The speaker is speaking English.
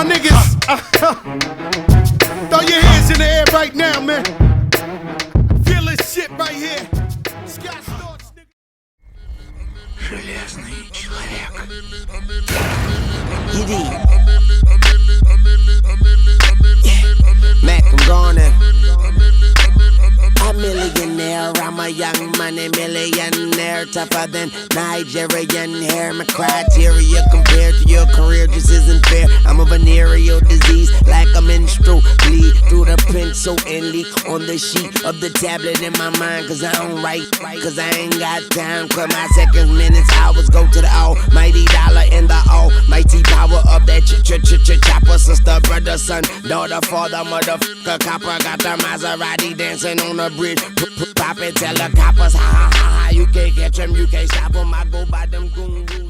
My niggas, throw your hands in the air right now, man. Feel this shit right here. Scott Storch, nigga. Железный человек. Иди. Mac, I'm going in. A millionaire, I'm a young money millionaire, tougher than Nigerian hair. My criteria compared to your career just isn't fair. I'm a venereal disease, like a menstrual bleed through the pencil and leak on the sheet of the tablet in my mind. Cause I don't write, cause I ain't got time. Cause my seconds, minutes, hours go to the almighty dollar and the almighty power of that chopper. Sister, brother, son, daughter, father, motherfucker, copper. Got the Maserati dancing on the bridge. Pop it, tell the coppers, ha ha ha ha. You can't catch them, you can't stop them. I go by them goons.